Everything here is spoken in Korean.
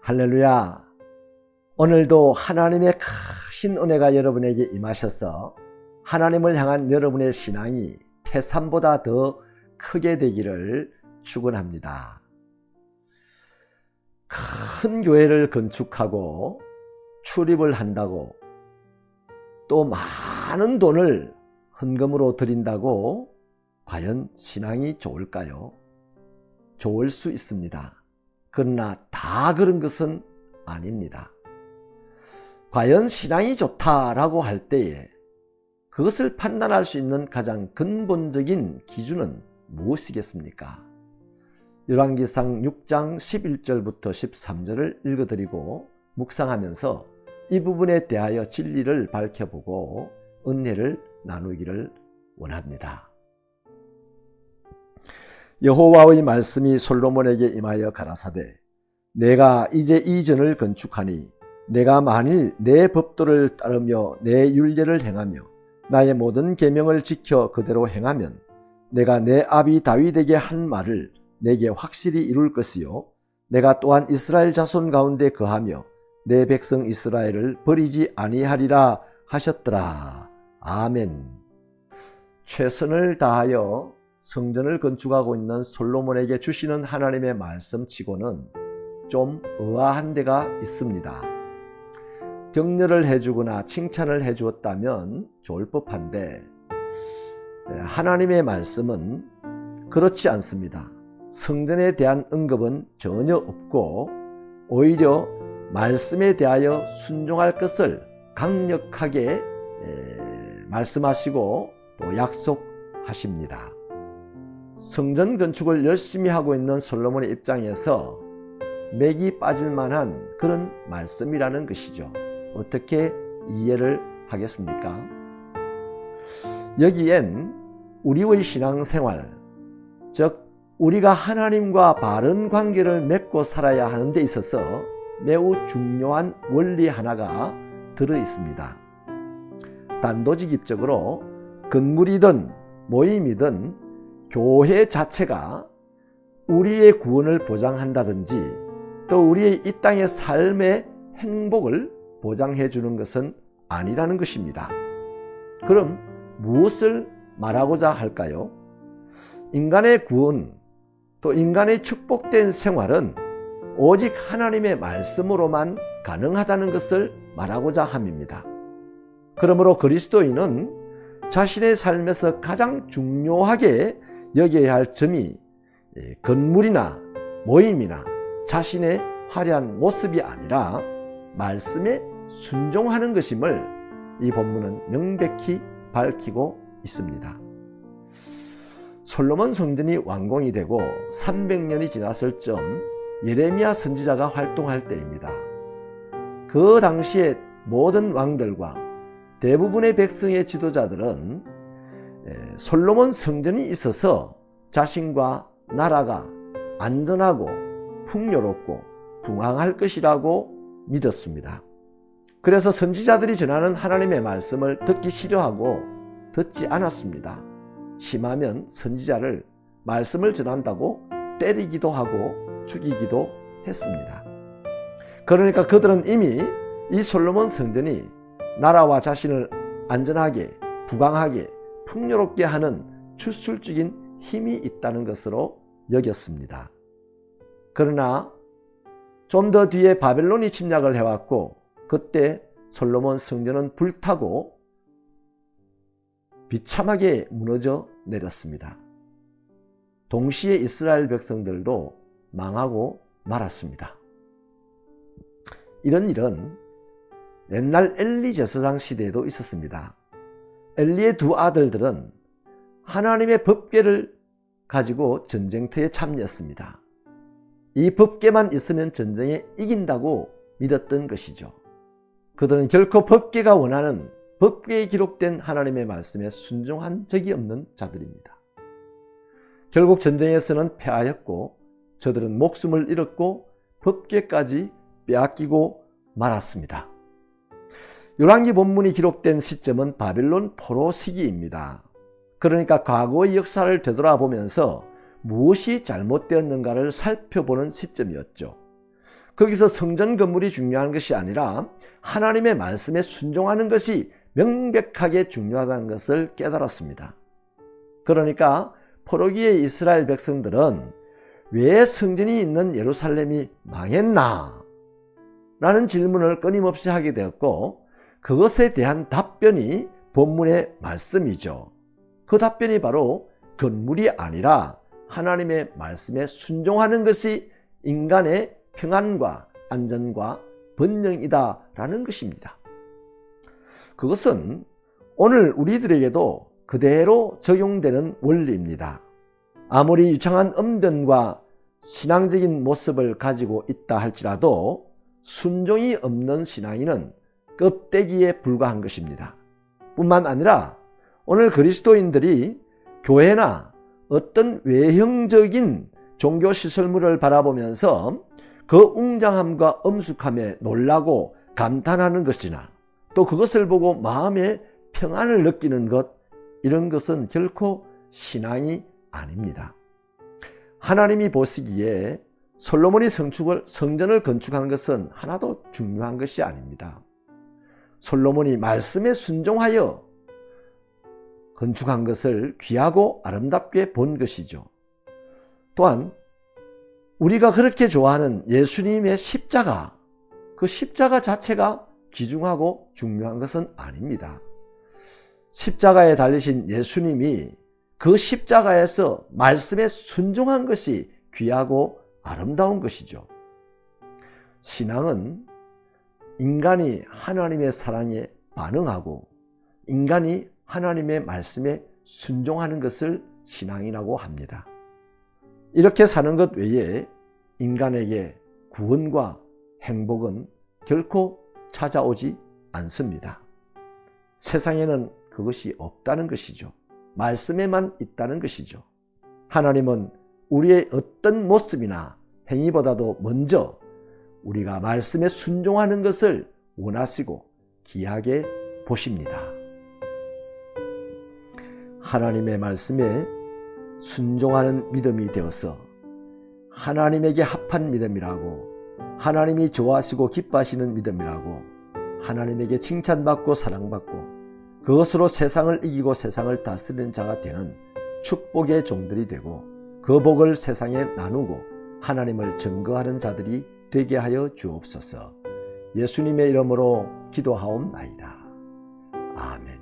할렐루야. 오늘도 하나님의 크신 은혜가 여러분에게 임하셔서 하나님을 향한 여러분의 신앙이 태산보다 더 크게 되기를 축원합니다. 큰 교회를 건축하고 출입을 한다고 또 많은 돈을 헌금으로 드린다고 과연 신앙이 좋을까요? 좋을 수 있습니다. 그러나 다 그런 것은 아닙니다. 과연 신앙이 좋다라고 할 때에 그것을 판단할 수 있는 가장 근본적인 기준은 무엇이겠습니까? 열왕기상 6장 11절부터 13절을 읽어드리고 묵상하면서 이 부분에 대하여 진리를 밝혀보고 은혜를 나누기를 원합니다. 여호와의 말씀이 솔로몬에게 임하여 가라사대 내가 이제 이 전을 건축하니 내가 만일 내 법도를 따르며 내 율례를 행하며 나의 모든 계명을 지켜 그대로 행하면 내가 내 아비 다윗에게 한 말을 내게 확실히 이룰 것이요 내가 또한 이스라엘 자손 가운데 거하며 내 백성 이스라엘을 버리지 아니하리라 하셨더라. 아멘. 최선을 다하여 성전을 건축하고 있는 솔로몬에게 주시는 하나님의 말씀치고는 좀 의아한 데가 있습니다. 격려를 해주거나 칭찬을 해주었다면 좋을 법한데 하나님의 말씀은 그렇지 않습니다. 성전에 대한 언급은 전혀 없고 오히려 말씀에 대하여 순종할 것을 강력하게 말씀하시고 또 약속하십니다. 성전 건축을 열심히 하고 있는 솔로몬의 입장에서 맥이 빠질 만한 그런 말씀이라는 것이죠. 어떻게 이해를 하겠습니까? 여기엔 우리의 신앙생활, 즉 우리가 하나님과 바른 관계를 맺고 살아야 하는 데 있어서 매우 중요한 원리 하나가 들어 있습니다. 단도직입적으로 건물이든 모임이든 교회 자체가 우리의 구원을 보장한다든지 또 우리의 이 땅의 삶의 행복을 보장해 주는 것은 아니라는 것입니다. 그럼 무엇을 말하고자 할까요? 인간의 구원 또 인간의 축복된 생활은 오직 하나님의 말씀으로만 가능하다는 것을 말하고자 함입니다. 그러므로 그리스도인은 자신의 삶에서 가장 중요하게 여겨야 할 점이 건물이나 모임이나 자신의 화려한 모습이 아니라 말씀에 순종하는 것임을 이 본문은 명백히 밝히고 있습니다. 솔로몬 성전이 완공이 되고 300년이 지났을 점 예레미야 선지자가 활동할 때입니다. 그 당시에 모든 왕들과 대부분의 백성의 지도자들은 솔로몬 성전이 있어서 자신과 나라가 안전하고 풍요롭고 풍황할 것이라고 믿었습니다. 그래서 선지자들이 전하는 하나님의 말씀을 듣기 싫어하고 듣지 않았습니다. 심하면 선지자를 말씀을 전한다고 때리기도 하고 죽이기도 했습니다. 그러니까 그들은 이미 이 솔로몬 성전이 나라와 자신을 안전하게 부강하게 풍요롭게 하는 추출적인 힘이 있다는 것으로 여겼습니다. 그러나 좀 더 뒤에 바벨론이 침략을 해왔고 그때 솔로몬 성전은 불타고 비참하게 무너져 내렸습니다. 동시에 이스라엘 백성들도 망하고 말았습니다. 이런 일은 옛날 엘리 제사장 시대에도 있었습니다. 엘리의 두 아들들은 하나님의 법궤를 가지고 전쟁터에 참여했습니다. 이 법궤만 있으면 전쟁에 이긴다고 믿었던 것이죠. 그들은 결코 법궤가 원하는 법궤에 기록된 하나님의 말씀에 순종한 적이 없는 자들입니다. 결국 전쟁에서는 패하였고 저들은 목숨을 잃었고 법궤까지 빼앗기고 말았습니다. 열왕기 본문이 기록된 시점은 바벨론 포로 시기입니다. 그러니까 과거의 역사를 되돌아보면서 무엇이 잘못되었는가를 살펴보는 시점이었죠. 거기서 성전 건물이 중요한 것이 아니라 하나님의 말씀에 순종하는 것이 명백하게 중요하다는 것을 깨달았습니다. 그러니까 포로기의 이스라엘 백성들은 왜 성전이 있는 예루살렘이 망했나? 라는 질문을 끊임없이 하게 되었고, 그것에 대한 답변이 본문의 말씀이죠. 그 답변이 바로 건물이 아니라 하나님의 말씀에 순종하는 것이 인간의 평안과 안전과 번영이다 라는 것입니다. 그것은 오늘 우리들에게도 그대로 적용되는 원리입니다. 아무리 유창한 언변과 신앙적인 모습을 가지고 있다 할지라도 순종이 없는 신앙인은 껍데기에 불과한 것입니다. 뿐만 아니라 오늘 그리스도인들이 교회나 어떤 외형적인 종교시설물을 바라보면서 그 웅장함과 엄숙함에 놀라고 감탄하는 것이나 또 그것을 보고 마음의 평안을 느끼는 것, 이런 것은 결코 신앙이 아닙니다. 하나님이 보시기에 솔로몬이 성전을 건축한 것은 하나도 중요한 것이 아닙니다. 솔로몬이 말씀에 순종하여 건축한 것을 귀하고 아름답게 본 것이죠. 또한 우리가 그렇게 좋아하는 예수님의 십자가, 그 십자가 자체가 귀중하고 중요한 것은 아닙니다. 십자가에 달리신 예수님이 그 십자가에서 말씀에 순종한 것이 귀하고 아름다운 것이죠. 신앙은 인간이 하나님의 사랑에 반응하고 인간이 하나님의 말씀에 순종하는 것을 신앙이라고 합니다. 이렇게 사는 것 외에 인간에게 구원과 행복은 결코 찾아오지 않습니다. 세상에는 그것이 없다는 것이죠. 말씀에만 있다는 것이죠. 하나님은 우리의 어떤 모습이나 행위보다도 먼저 우리가 말씀에 순종하는 것을 원하시고 귀하게 보십니다. 하나님의 말씀에 순종하는 믿음이 되어서 하나님에게 합한 믿음이라고, 하나님이 좋아하시고 기뻐하시는 믿음이라고, 하나님에게 칭찬받고 사랑받고 그것으로 세상을 이기고 세상을 다스리는 자가 되는 축복의 종들이 되고 그 복을 세상에 나누고 하나님을 증거하는 자들이 되게 하여 주옵소서. 예수님의 이름으로 기도하옵나이다. 아멘.